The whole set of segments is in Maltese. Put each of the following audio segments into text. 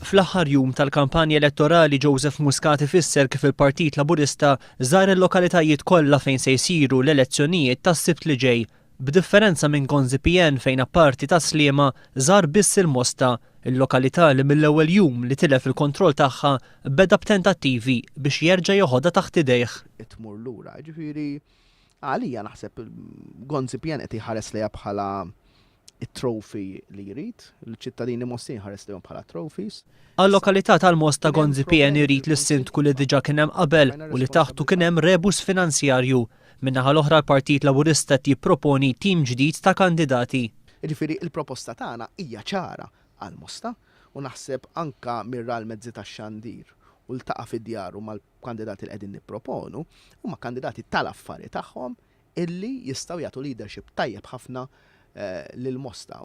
Fl-aħħar jum tal-kampanja elettorali Joseph Muscat ifisser kif il-Partit Laburista żar il-lokalitajiet kollha fejn se jsiru l-elezzjonijiet tas-Sibt li ġej, b'differenza minn Gonzipien fejn apparti ta' Sliema żar biss il-Mosta, il-lokalità li mill-ewwel jum li tilef il-kontroll tagħha beda b'tentattivi biex jerġa' joħodha taħt idejh. Tmur lura, ġifieri għalija naħseb Gonzipien qed iħares lejha bħala it-trophy li jrid, il-ċittadini Mossin ħares lejhom bħala trophies. Għal-lokalità tal-Mosta Gonzipien irid li s-sindku li diġà kien hemm qabel u li taħtu kien hemm rebus finanzjarju. Minnaħa l-oħra l-Partit Laburista jipproponi tim ġdid ta' kandidati. Ġifieri il-proposta tagħna hija ċara għal-Mosta u naħseb anka mirra l-mezzi tax-xandir u ltaqa' fid-djaru mal-kandidati li qegħdin nipproponu huma kandidati tal-affari tagħhom illi jistgħu jagħtu leadership tajjeb ħafna lil-Mosta.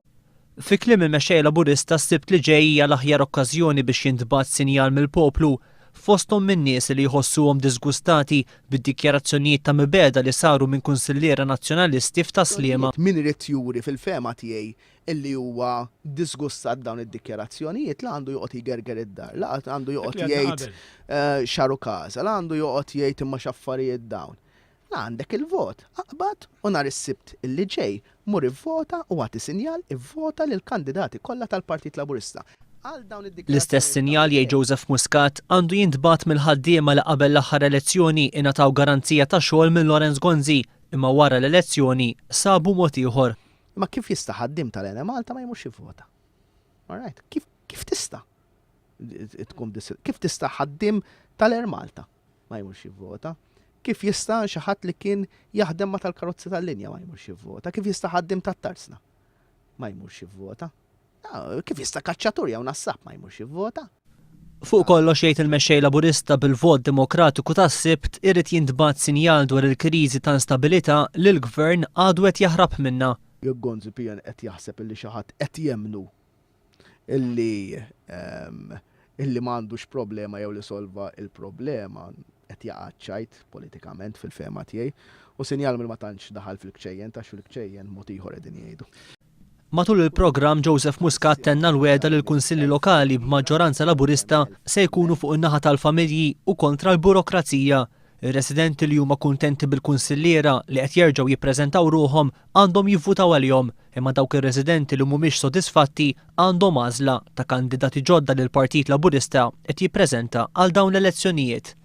Fi kliem il-mexxej Laburista s-Sibt li ġej hija l-aħjar okkażjoni biex jintbagħat sinjal mill-poplu fosthom min nies li jħossuhom disgustati bid-dikjarazzjonijiet ta' mibeda li saru minn kunsilliera nazzjonalisti f'ta' Sliema. Min irid juri fil-fema tiegħi illi huwa disgustat dawn id-dikjarazzjonijiet la għandu joqgħod jgerger id-dar, la għandu joqgħod jgħid xaru każa, la għandu joqgħod jgħid imma x'affarijiet dawn. La għandek il-vot, aqbad u nhar is-Sibt illi ġej mur ivvota u għati sinjal ivvota lil kandidati kollha tal-Partit Laburista. L-istess sinjal jgħid Joseph Muscat għandu jintbagħat mill-ħaddiema li qabel l-aħħar elezzjoni ingħataw garanzija ta' xogħol minn Lorenz Gonzi imma wara l-elezzjoni sabu mod ieħor. Ma kif jista' ħaddiem tal-Ene Malta ma jmurx jivvota? Alright, kif tista' tkun kif tista' ħaddiem tal-Ene Malta ma jmurx jivvota? Kif jista' xi ħadd li kien jaħdem ma tal-karozzi tal-linja ma jmurx jivvota? Kif jista' ħaddiem tat-tarsna ma jmurx jivvota? Kif jista' kaċċatur jew nassab ma jmurx jivvota? Fuq kollox jgħid il-mexxej Laburista bil-vot demokratiku tas-Sibt irid jintbagħat sinjal dwar il-kriżi ta' instabilità li l-Gvern għadu qed jaħrab minnha. Jekk Gonzipien qed jaħseb illi xi ħadd qed jemnu illi m'għandux problema jew li solva il-problema qed jaqgħad politikament fil-fema tiegħi u sinjal mill ma tantx daħal fil-kċejjen tax fil-kċejjen mod ieħor qegħdin jgħidu. Matul il-programm Joseph Muscat tenna l-weda lill kunsilli lokali b'maġġoranza Laburista se jkunu fuq in-naħa tal-familji u kontra l-burokrazija. Ir-residenti li huma kuntenti bil-kunsilliera li qed jerġgħu jippreżentaw ruhom għandhom jivvutaw għalihom, imma dawk ir-residenti li mhumiex sodisfatti għandhom għażla ta' kandidati ġodda li l-Partit Laburista qed jippreżenta għal dawn l-elezzjonijiet.